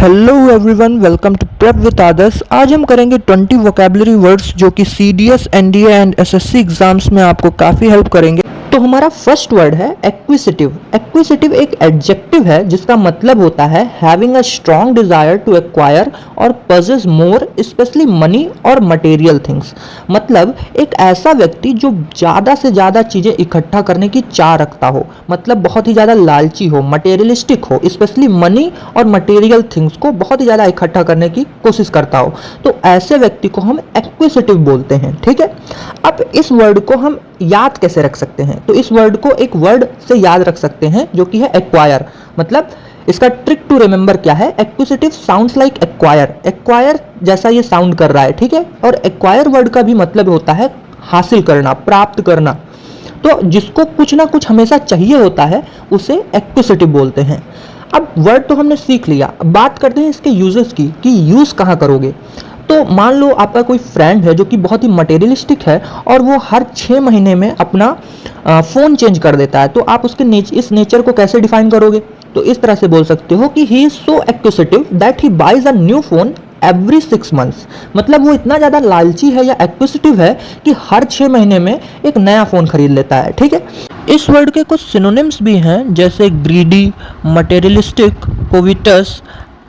Hello everyone, welcome to prep with Adarsh. आज हम करेंगे 20 वोकेबलरी वर्ड्स जो कि CDS, NDA and SSC exams में आपको काफ़ी हेल्प करेंगे। तो हमारा फर्स्ट वर्ड है एक्विजिटिव। एक्विजिटिव एक एडजेक्टिव है जिसका मतलब होता है having a strong desire to acquire और पजेस मोर, स्पेशली मनी और मटेरियल थिंग्स। मतलब एक ऐसा व्यक्ति जो ज़्यादा से ज़्यादा चीज़ें इकट्ठा करने की चाह रखता हो, मतलब बहुत ही ज़्यादा लालची हो, मटेरियलिस्टिक हो, स्पेशली मनी और मटेरियल थिंग्स को बहुत ही ज़्यादा इकट्ठा करने की कोशिश करता हो, तो ऐसे व्यक्ति को हम एक्विजिटिव बोलते हैं। ठीक है, अब इस वर्ड को हम याद कैसे रख सकते हैं? तो इस वर्ड को एक वर्ड से याद रख सकते हैं जो कि है एक्वायर। मतलब इसका ट्रिक टू रिमेंबर क्या है? एक्विजिटिव साउंड्स लाइक एक्वायर, एक्वायर जैसा ये साउंड कर रहा है। ठीक है, और एक्वायर वर्ड का भी मतलब होता है हासिल करना, प्राप्त करना। तो जिसको कुछ ना कुछ हमेशा चाहिए होता है उसे एक्विजिटिव बोलते हैं। अब वर्ड तो हमने सीख लिया, अब बात करते हैं इसके यूजेस की कि यूज कहाँ करोगे। तो मान लो आपका कोई फ्रेंड है जो कि बहुत ही मटेरियलिस्टिक है और वो हर 6 महीने में अपना फ़ोन चेंज कर देता है, तो आप उसके इस नेचर को कैसे डिफाइन करोगे? तो इस तरह से बोल सकते हो कि he is so acquisitive that he buys a new phone every 6 months. मतलब वो इतना ज़्यादा लालची है या एक्विजिटिव है कि हर 6 महीने में एक नया फ़ोन खरीद लेता है। ठीक है, इस वर्ड के कुछ सिनोनिम्स भी हैं जैसे ग्रीडी, मटेरियलिस्टिक, कोविटस,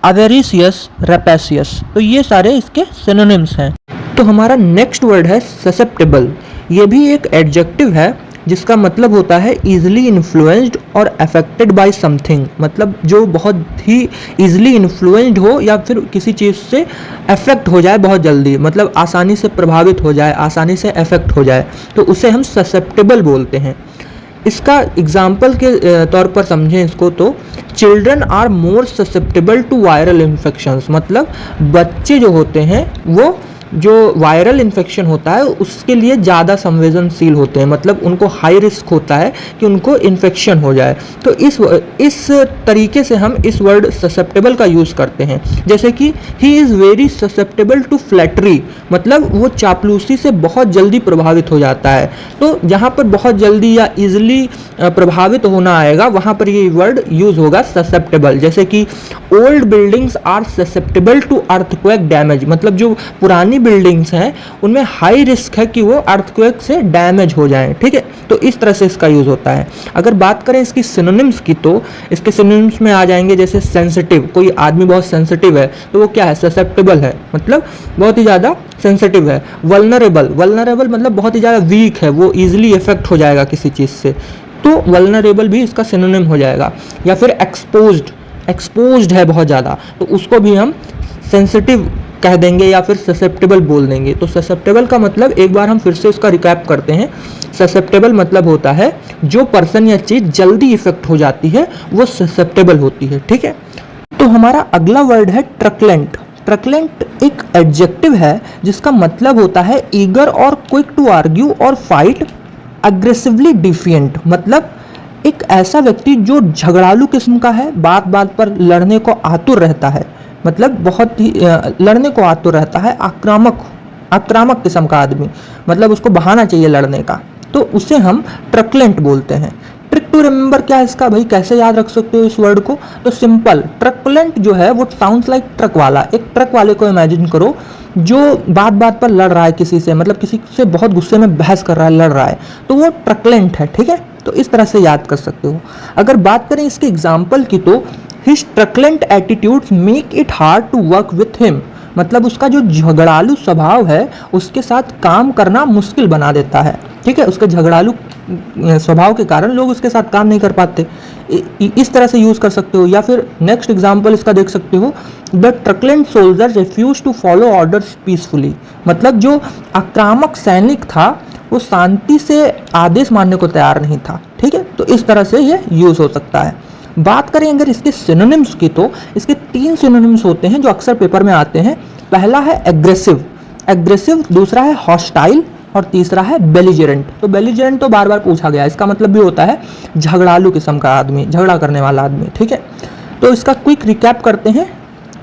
अवेरिशियस, रेपेशियस। तो ये सारे इसके सिनोनिम्स हैं। तो हमारा नेक्स्ट वर्ड है ससेप्टेबल। ये भी एक एडजेक्टिव है जिसका मतलब होता है ईजिली इन्फ्लुएंस्ड और अफेक्टेड बाय समथिंग। मतलब जो बहुत ही ईजिली इन्फ्लुएंस्ड हो या फिर किसी चीज़ से अफेक्ट हो जाए बहुत जल्दी, मतलब आसानी से प्रभावित हो जाए, आसानी से अफेक्ट हो जाए, तो उसे हम ससेप्टेबल बोलते हैं। इसका एग्जाम्पल के तौर पर समझें इसको तो children are more susceptible to viral infections. मतलब बच्चे जो होते हैं वो जो वायरल इन्फेक्शन होता है उसके लिए ज़्यादा संवेदनशील होते हैं, मतलब उनको हाई रिस्क होता है कि उनको इन्फेक्शन हो जाए। तो इस तरीके से हम इस वर्ड ससेप्टेबल का यूज़ करते हैं। जैसे कि he is very susceptible to flattery, मतलब वो चापलूसी से बहुत जल्दी प्रभावित हो जाता है। तो जहाँ पर बहुत जल्दी या ईजिली प्रभावित होना आएगा वहाँ पर ये वर्ड यूज़ होगा ससेप्टेबल। जैसे कि old buildings are susceptible to earthquake damage. मतलब जो पुरानी बिल्डिंग्स हैं उनमें हाई रिस्क है कि वो अर्थक्वेक से डैमेज हो जाएं। ठीक है, तो इस तरह से इसका यूज़ होता है। अगर बात करें इसकी सिनोनिम्स की तो इसके सिनोनिम्स में आ जाएंगे जैसे सेंसिटिव। कोई आदमी बहुत सेंसिटिव है तो वो क्या है? ससेप्टेबल है, मतलब बहुत ही ज़्यादा सेंसिटिव है। वल्नरेबल, वल्नरेबल मतलब बहुत ही ज़्यादा वीक है, वो ईजिली इफेक्ट हो जाएगा किसी चीज़ से, तो वल्नरेबल भी इसका सिनोनिम हो जाएगा। या फिर एक्सपोज्ड, एक्सपोज्ड है बहुत ज़्यादा, तो उसको भी हम सेंसिटिव कह देंगे या फिर ससेप्टेबल बोल देंगे। तो ससेप्टेबल का मतलब एक बार हम फिर से इसका रिकैप करते हैं। ससेप्टेबल मतलब होता है जो पर्सन या चीज़ जल्दी इफेक्ट हो जाती है वो ससेप्टेबल होती है। ठीक है, तो हमारा अगला वर्ड है ट्रकलेंट। ट्रकलेंट एक एडजेक्टिव है जिसका मतलब होता है ईगर और क्विक टू आर्ग्यू और फाइट, अग्रेसिवली डिफिएंट। मतलब एक ऐसा व्यक्ति जो झगड़ालू किस्म का है, बात बात पर लड़ने को आतुर रहता है, मतलब बहुत ही लड़ने को आतुर रहता है, आक्रामक किस्म का आदमी, मतलब उसको बहाना चाहिए लड़ने का, तो उसे हम ट्रकलेंट बोलते हैं। ट्रिक टू रिमेंबर क्या है इसका भाई, कैसे याद रख सकते हो इस वर्ड को? तो सिंपल, ट्रकलेंट जो है वो साउंड्स लाइक ट्रक वाला। एक ट्रक वाले को इमेजिन करो जो बात बात पर लड़ रहा है किसी से, मतलब किसी से बहुत गुस्से में बहस कर रहा है, लड़ रहा है, तो वो ट्रकलेंट है। ठीक है, तो इस तरह से याद कर सकते हो। अगर बात करें इसके एग्जाम्पल की तो his truculent attitudes make it hard to work with him. मतलब उसका जो झगड़ालू स्वभाव है उसके साथ काम करना मुश्किल बना देता है। ठीक है, उसके झगड़ालू स्वभाव के कारण लोग उसके साथ काम नहीं कर पाते। इस तरह से यूज़ कर सकते हो। या फिर नेक्स्ट एग्जांपल इसका देख सकते हो, the truculent soldier refuse to follow orders peacefully. मतलब जो आक्रामक सैनिक था वो शांति से आदेश मानने को तैयार नहीं था। ठीक है, तो इस तरह से ये यूज़ हो सकता है। बात करें अगर इसके सिनोनिम्स की तो इसके 3 सिनोनिम्स होते हैं जो अक्सर पेपर में आते हैं। पहला है एग्रेसिव, एग्रेसिव, दूसरा है हॉस्टाइल और तीसरा है बेलिजेरेंट। तो बेलिजेरेंट तो बार बार पूछा गया, इसका मतलब भी होता है झगड़ालू किस्म का आदमी, झगड़ा करने वाला आदमी। ठीक है, तो इसका क्विक रिकैप करते हैं।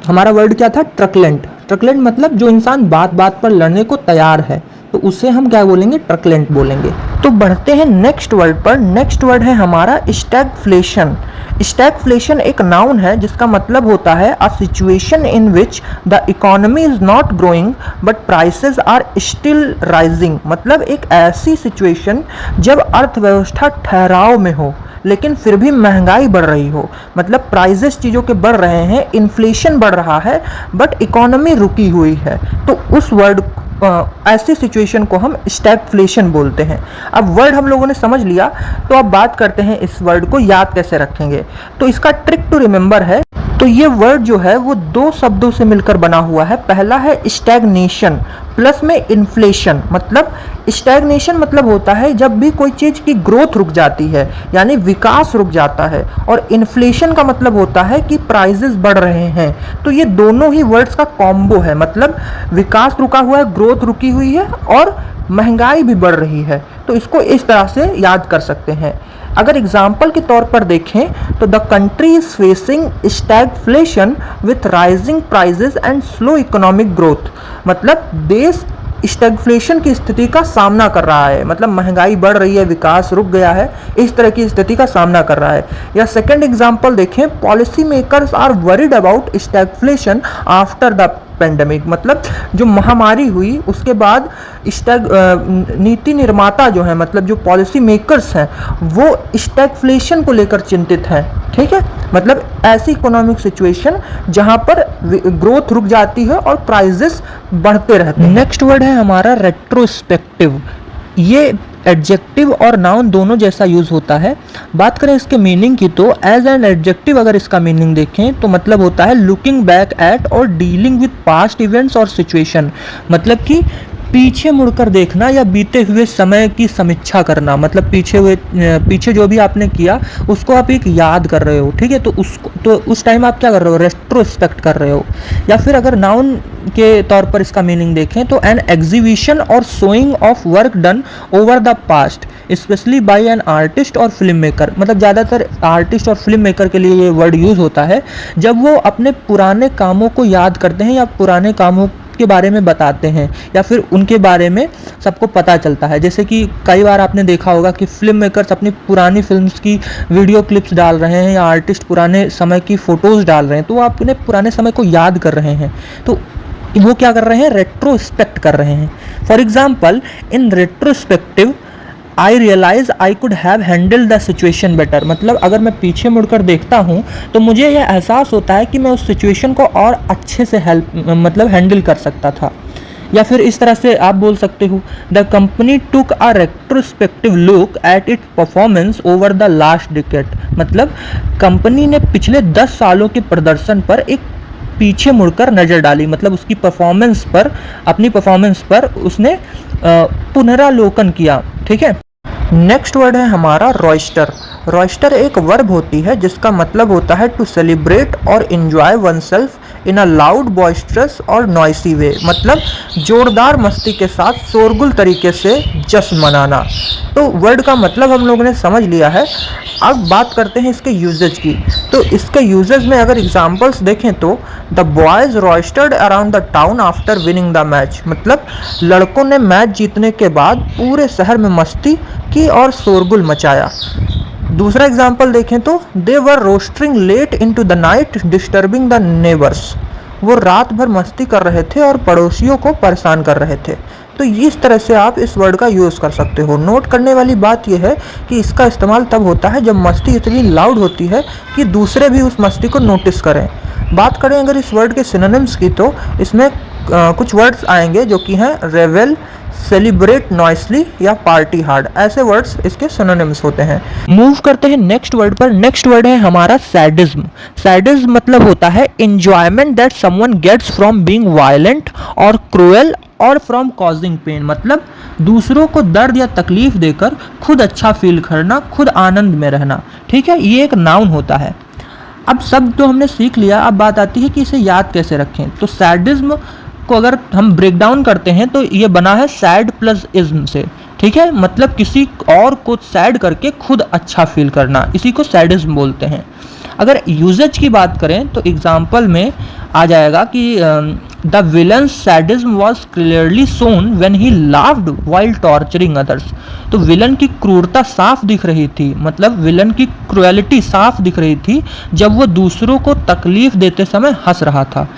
हमारा वर्ड क्या था? ट्रकलेंट। ट्रकलेंट मतलब जो इंसान बात बात पर लड़ने को तैयार है, तो उसे हम क्या बोलेंगे, ट्रकलेंट बोलेंगे। तो बढ़ते हैं नेक्स्ट वर्ड पर। नेक्स्ट वर्ड है हमारा स्टैगफ्लेशन। स्टैगफ्लेशन एक नाउन है जिसका मतलब होता है a situation in which the economy is not growing but prices are still rising. मतलब एक ऐसी सिचुएशन जब अर्थव्यवस्था ठहराव में हो लेकिन फिर भी महंगाई बढ़ रही हो, मतलब प्राइजेस चीज़ों के बढ़ रहे हैं, इन्फ्लेशन बढ़ रहा है बट इकोनॉमी रुकी हुई है, तो उस वर्ड ऐसी सिचुएशन को हम स्टैगफ्लेशन बोलते हैं। अब वर्ड हम लोगों ने समझ लिया, तो अब बात करते हैं इस वर्ड को याद कैसे रखेंगे। तो इसका ट्रिक टू रिमेंबर है, तो ये वर्ड जो है वो दो शब्दों से मिलकर बना हुआ है। पहला है स्टैग्नेशन प्लस में इन्फ्लेशन। मतलब स्टैग्नेशन मतलब होता है जब भी कोई चीज़ की ग्रोथ रुक जाती है, यानी विकास रुक जाता है, और इन्फ्लेशन का मतलब होता है कि प्राइजेस बढ़ रहे हैं। तो ये दोनों ही वर्ड्स का कॉम्बो है, मतलब विकास रुका हुआ है, ग्रोथ रुकी हुई है और महंगाई भी बढ़ रही है। तो इसको इस तरह से याद कर सकते हैं। अगर एग्जाम्पल के तौर पर देखें तो the country is facing stagflation with rising prices and slow economic growth. मतलब देश स्टैगफ्लेशन की स्थिति का सामना कर रहा है, मतलब महंगाई बढ़ रही है, विकास रुक गया है, इस तरह की स्थिति का सामना कर रहा है। या सेकंड एग्जांपल देखें, policy makers are worried about stagflation after the pandemic. मतलब जो महामारी हुई उसके बाद नीति निर्माता जो है, मतलब जो पॉलिसी मेकर्स हैं, वो स्टैगफ्लेशन को लेकर चिंतित हैं। ठीक है, मतलब ऐसी इकोनॉमिक सिचुएशन जहां पर ग्रोथ रुक जाती है और प्राइजेस बढ़ते रहते हैं। नेक्स्ट वर्ड है हमारा रेट्रोस्पेक्टिव। ये एडजेक्टिव और नाउन दोनों जैसा यूज होता है। बात करें इसके मीनिंग की तो एज एन एडजेक्टिव अगर इसका मीनिंग देखें तो मतलब होता है लुकिंग बैक एट और डीलिंग विद पास्ट इवेंट्स और सिचुएशन। मतलब कि पीछे मुड़कर देखना या बीते हुए समय की समीक्षा करना, मतलब पीछे जो भी आपने किया उसको आप एक याद कर रहे हो। ठीक है, तो उस टाइम आप क्या कर रहे हो, रेट्रोस्पेक्ट कर रहे हो। या फिर अगर नाउन के तौर पर इसका मीनिंग देखें तो एन एग्जीबिशन और showing of work done over the past specially by an artist और फिल्म मेकर। मतलब ज़्यादातर आर्टिस्ट और फिल्म मेकर के लिए ये वर्ड यूज़ होता है जब वो अपने पुराने कामों को याद करते हैं या पुराने कामों के बारे में बताते हैं या फिर उनके बारे में सबको पता चलता है। जैसे कि कई बार आपने देखा होगा कि फिल्म मेकर्स अपनी पुरानी फिल्म्स की वीडियो क्लिप्स डाल रहे हैं या आर्टिस्ट पुराने समय की फ़ोटोज़ डाल रहे हैं, तो वो अपने पुराने समय को याद कर रहे हैं। तो वो क्या कर रहे हैं, रेट्रोस्पेक्ट कर रहे हैं। For example, in retrospective I realise I could have handle the situation better. मतलब अगर मैं पीछे मुड़कर देखता हूँ तो मुझे यह एहसास होता है कि मैं उस सिचुएशन को और अच्छे से हैंडल कर सकता था। या फिर इस तरह से आप बोल सकते हो, the company took a retrospective look at it performance over the last decade. मतलब कंपनी ने पिछले 10 सालों के प्रदर्शन पर एक पीछे मुड़कर नज़र डाली, मतलब उसकी परफॉर्मेंस पर, अपनी परफॉर्मेंस पर उसने पुनरालोकन किया। ठीक है, नेक्स्ट वर्ड है हमारा रॉयस्टर। रॉयस्टर एक वर्ब होती है जिसका मतलब होता है टू सेलिब्रेट और enjoy oneself in a loud boisterous और नॉइसी वे। मतलब जोरदार मस्ती के साथ शोरगुल तरीके से जश्न मनाना। तो वर्ड का मतलब हम लोगों ने समझ लिया है। अब बात करते हैं इसके यूजेज की। तो इसके यूजेज में अगर एग्जांपल्स देखें तो the boys roistered around the town after winning the match. मतलब लड़कों ने मैच जीतने के बाद पूरे शहर में मस्ती की और शोरगुल मचाया। दूसरा एग्जांपल देखें तो they were roistering late into the night disturbing the neighbours. वो रात भर मस्ती कर रहे थे और पड़ोसियों को परेशान कर रहे थे। तो इस तरह से आप इस वर्ड का यूज़ कर सकते हो। नोट करने वाली बात यह है कि इसका इस्तेमाल तब होता है जब मस्ती इतनी लाउड होती है कि दूसरे भी उस मस्ती को नोटिस करें। बात करें अगर इस वर्ड के सिनोनिम्स की तो इसमें कुछ वर्ड्स आएंगे जो कि हैं रेवेल, सेलिब्रेट नॉइसली या पार्टी हार्ड। ऐसे वर्ड्स इसके सिनोनिम्स होते हैं। मूव करते हैं नेक्स्ट वर्ड पर। नेक्स्ट वर्ड है हमारा सैडिज्म। सैडिज्म मतलब होता है enjoyment that someone gets from being violent और क्रूएल और फ्रॉम कॉजिंग पेन। मतलब दूसरों को दर्द या तकलीफ देकर खुद अच्छा फील करना, खुद आनंद में रहना। ठीक है, ये एक नाउन होता है। अब सब जो हमने सीख लिया, अब बात आती है कि इसे याद कैसे रखें। तो सैडिज्म को अगर हम ब्रेक डाउन करते हैं तो ये बना है सैड प्लस इज्म से। ठीक है, मतलब किसी और को सैड करके खुद अच्छा फील करना, इसी को सैडिज्म बोलते हैं। अगर यूजेज की बात करें तो एग्जाम्पल में आ जाएगा कि the villain sadism was clearly shown when he laughed while torturing others. तो विलन की क्रूरता साफ दिख रही थी, मतलब विलन की क्रुएलिटी साफ दिख रही थी जब वो दूसरों को तकलीफ देते समय हंस रहा था।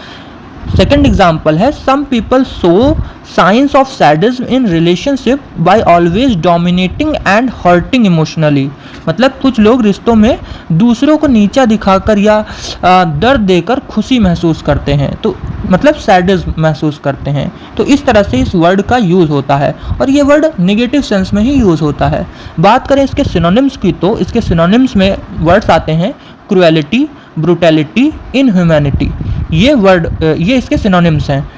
सेकेंड एग्जाम्पल है, some people show signs of sadism in relationship by always dominating and hurting emotionally. मतलब कुछ लोग रिश्तों में दूसरों को नीचा दिखाकर या दर्द देकर खुशी महसूस करते हैं, तो मतलब सैडिज्म महसूस करते हैं। तो इस तरह से इस वर्ड का यूज़ होता है और ये वर्ड नेगेटिव सेंस में ही यूज़ होता है। बात करें इसके सिनोनिम्स की, तो इसके सिनोनिम्स में वर्ड्स आते हैं क्रुएलिटी, ब्रूटैलिटी, इनह्यूमैनिटी। ये इसके सिनोनिम्स हैं।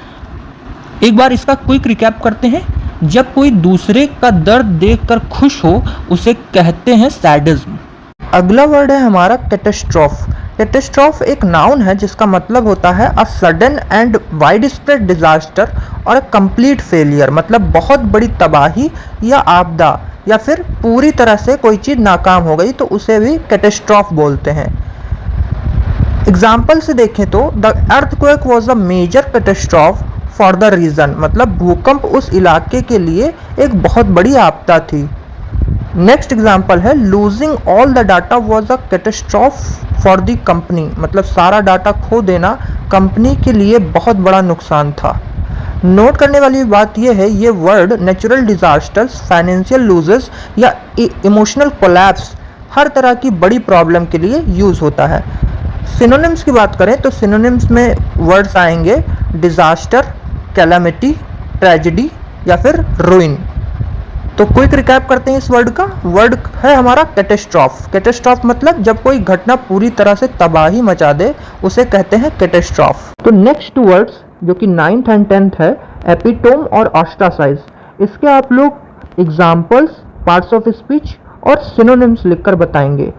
एक बार इसका क्विक रिकैप करते हैं। जब कोई दूसरे का दर्द देखकर खुश हो उसे कहते हैं सैडिज्म। अगला वर्ड है हमारा कैटास्ट्रोफ। कैटास्ट्रोफ एक नाउन है जिसका मतलब होता है a sudden and wide spread disaster और अ कंप्लीट फेलियर। मतलब बहुत बड़ी तबाही या आपदा या फिर पूरी तरह से कोई चीज़ नाकाम हो गई तो उसे भी कैटास्ट्रोफ बोलते हैं। एग्जाम्पल से देखें तो the earthquake was a major catastrophe for the region. मतलब भूकंप उस इलाके के लिए एक बहुत बड़ी आपदा थी। नेक्स्ट एग्जाम्पल है losing all the data was a catastrophe for the company. मतलब सारा डाटा खो देना कंपनी के लिए बहुत बड़ा नुकसान था। नोट करने वाली बात यह है, ये word natural disasters, financial loses या इमोशनल कोलैप्स, हर तरह की बड़ी प्रॉब्लम के लिए यूज़ होता है। सिनोनिम्स की बात करें तो सिनोनिम्स में वर्ड्स आएंगे डिजास्टर, कैलामिटी, ट्रेजेडी या फिर रुइन। तो क्विक रिकैप करते हैं इस वर्ड का। वर्ड है हमारा कैटास्ट्रोफ। कैटास्ट्रोफ मतलब जब कोई घटना पूरी तरह से तबाही मचा दे उसे कहते हैं कैटास्ट्रोफ। तो नेक्स्ट वर्ड्स जो कि 9th and 10th है, एपिटोम और ऑस्ट्रासाइज। इसके आप लोग एग्जाम्पल्स, पार्ट्स ऑफ स्पीच और सिनोनिम्स लिखकर बताएंगे।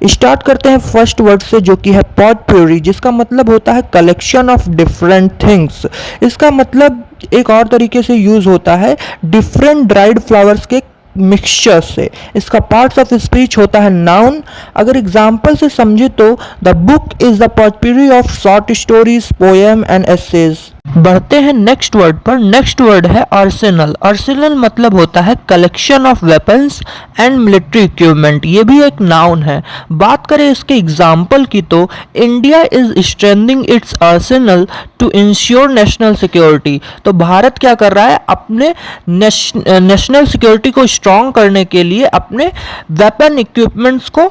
स्टार्ट करते हैं फर्स्ट वर्ड से जो कि है पॉटपोरी, जिसका मतलब होता है कलेक्शन ऑफ डिफरेंट थिंग्स। इसका मतलब एक और तरीके से यूज होता है डिफरेंट ड्राइड फ्लावर्स के मिक्सचर से। इसका पार्ट्स ऑफ स्पीच होता है नाउन। अगर एग्जाम्पल से समझे तो the book is the potpourri of short stories, poem and essays. बढ़ते हैं नेक्स्ट वर्ड पर। नेक्स्ट वर्ड है आर्सेनल। आर्सेनल मतलब होता है collection of weapons and military equipment. ये भी एक नाउन है। बात करें इसके एग्जाम्पल की तो India is strengthening its arsenal to ensure national security. तो भारत क्या कर रहा है, अपने नेशनल सिक्योरिटी को स्ट्रॉन्ग करने के लिए अपने वेपन इक्विपमेंट्स को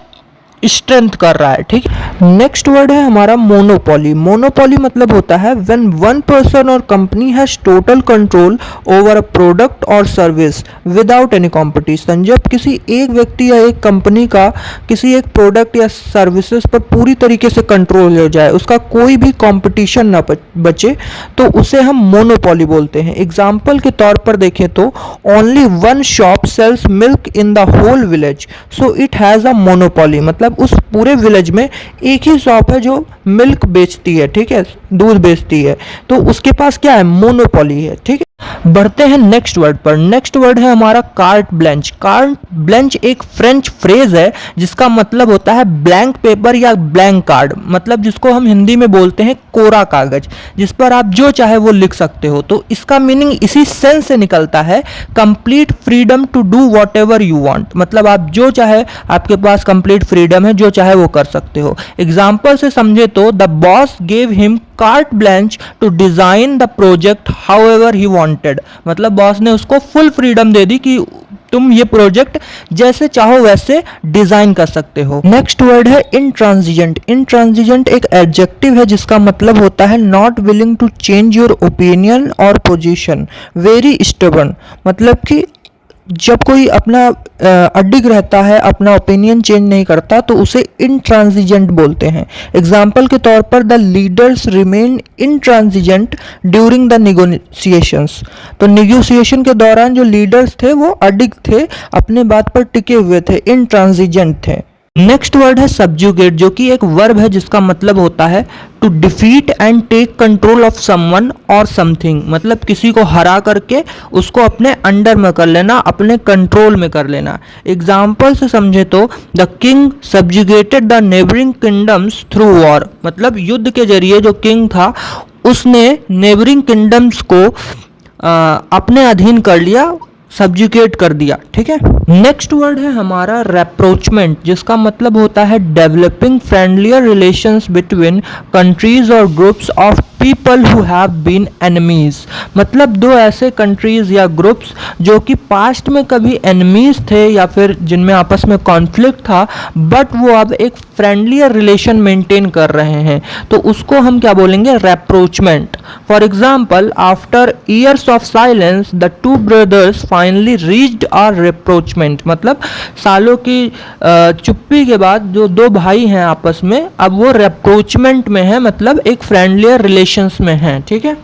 स्ट्रेंथ कर रहा है। ठीक है। नेक्स्ट वर्ड है हमारा मोनोपोली। मोनोपोली मतलब होता है व्हेन वन पर्सन और company has total control over a product और सर्विस विदाउट एनी कंपटीशन। जब किसी एक व्यक्ति या एक कंपनी का किसी एक प्रोडक्ट या सर्विसेज पर पूरी तरीके से कंट्रोल हो जाए, उसका कोई भी कंपटीशन ना बचे, तो उसे हम मोनोपोली बोलते हैं। एग्जाम्पल के तौर पर देखें तो only one shop sells milk in the whole village so it has a monopoly. मतलब उस पूरे विलेज में एक ही शॉप है जो मिल्क बेचती है, ठीक है, दूध बेचती है, तो उसके पास क्या है, मोनोपोली है। ठीक है। बढ़ते हैं नेक्स्ट वर्ड पर। नेक्स्ट वर्ड है हमारा कार्ट ब्लैंच। कार्ट ब्लैंच एक फ्रेंच फ्रेज है जिसका मतलब होता है ब्लैंक पेपर या ब्लैंक कार्ड। मतलब जिसको हम हिंदी में बोलते हैं कोरा कागज, जिस पर आप जो चाहे वो लिख सकते हो। तो इसका मीनिंग इसी सेंस से निकलता है complete freedom to do whatever you want. मतलब आप जो चाहे, आपके पास कंप्लीट फ्रीडम है, जो चाहे वो कर सकते हो। एग्जाम्पल से समझे तो the boss gave him carte blanche to design the project however he wanted. मतलब बॉस ने उसको फुल फ्रीडम दे दी कि तुम ये प्रोजेक्ट जैसे चाहो वैसे डिजाइन कर सकते हो। नेक्स्ट वर्ड है इंट्रांजिजेंट। इंट्रांजिजेंट एक एडजेक्टिव है जिसका मतलब होता है not willing to change your opinion और पोजीशन, वेरी स्टबर्न। मतलब कि जब कोई अपना अडिग रहता है, अपना ओपिनियन चेंज नहीं करता, तो उसे इंट्रांजिजेंट बोलते हैं। एग्जाम्पल के तौर पर the leaders remain intransigent during the negotiations. तो नेगोशिएशन के दौरान जो लीडर्स थे वो अडिग थे, अपने बात पर टिके हुए थे, इंट्रांजिजेंट थे। नेक्स्ट वर्ड है सब्जुगेट, जो कि एक वर्ब है जिसका मतलब होता है to defeat and take control of someone और समथिंग। मतलब किसी को हरा करके उसको अपने अंडर में कर लेना, अपने कंट्रोल में कर लेना। एग्जाम्पल से समझे तो the king subjugated the neighbouring kingdoms through war. मतलब युद्ध के जरिए जो किंग था उसने नेबरिंग किंगडम्स को अपने अधीन कर लिया, सब्जुकेट कर दिया। ठीक है। नेक्स्ट वर्ड है हमारा रेप्रोचमेंट, जिसका मतलब होता है developing friendlier relations between countries और groups of people who have been enemies. मतलब दो ऐसे कंट्रीज या ग्रुप्स जो कि पास्ट में कभी एनिमीज थे या फिर जिनमें आपस में कॉन्फ्लिक्ट था, बट वो अब एक फ्रेंडलियर रिलेशन मेंटेन कर रहे हैं, तो उसको हम क्या बोलेंगे, rapprochement. For example, after years of silence the two brothers finally reached a rapprochement. मतलब सालों की चुप्पी के बाद जो दो भाई हैं आपस में, अब वो रेप्रोचमेंट में है, मतलब एक फ्रेंडलियर रिलेशंस में हैं। ठीक है।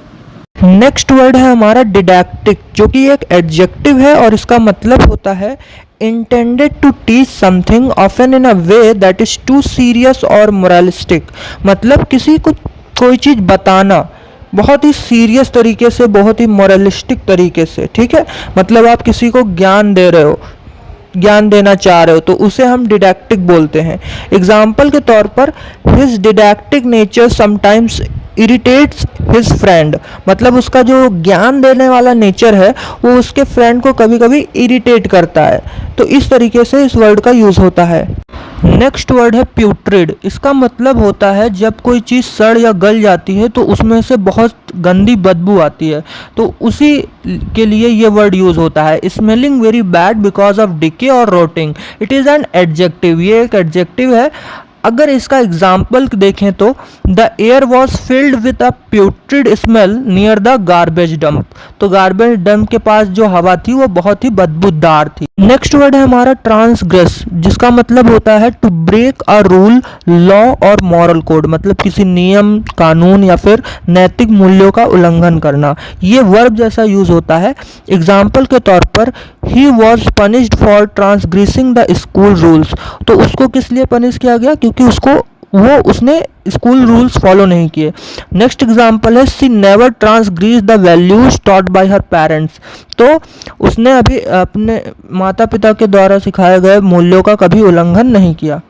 नेक्स्ट वर्ड है हमारा डिडैक्टिक, जो कि एक एडजेक्टिव है और इसका मतलब होता है intended to teach something often in a way that is too serious और moralistic। मतलब किसी को कोई चीज़ बताना बहुत ही सीरियस तरीके से, बहुत ही मोरलिस्टिक तरीके से। ठीक है। मतलब आप किसी को ज्ञान दे रहे हो, ज्ञान देना चाह रहे हो, तो उसे हम डिडैक्टिक बोलते हैं। एग्जाम्पल के तौर पर his didactic nature sometimes irritates his friend. मतलब उसका जो ज्ञान देने वाला नेचर है वो उसके फ्रेंड को कभी कभी इरिटेट करता है। तो इस तरीके से इस वर्ड का यूज़ होता है। नेक्स्ट वर्ड है प्यूट्रिड। इसका मतलब होता है जब कोई चीज़ सड़ या गल जाती है तो उसमें से बहुत गंदी बदबू आती है, तो उसी के लिए ये वर्ड यूज़ होता है। Smelling very bad because of decay और रोटिंग। इट इज़ एन एडजेक्टिव, ये एक एडजेक्टिव है। अगर इसका एग्जाम्पल देखें तो the air was filled with a प्यूट्रिड smell near the garbage dump. तो गार्बेज डंप के पास जो हवा थी वो बहुत ही बदबूदार थी। नेक्स्ट वर्ड है हमारा ट्रांसग्रेस, जिसका मतलब होता है to break a rule, law और मॉरल कोड। मतलब किसी नियम, कानून या फिर नैतिक मूल्यों का उल्लंघन करना। ये वर्ब जैसा यूज होता है। एग्जाम्पल के तौर पर he was punished for transgressing the school rules. तो उसको किस लिए पनिश किया गया, क्योंकि उसने स्कूल रूल्स फॉलो नहीं किए। नेक्स्ट एग्जाम्पल है she never transgress the values taught by her parents. तो उसने अभी अपने माता पिता के द्वारा सिखाए गए मूल्यों का कभी उल्लंघन नहीं किया।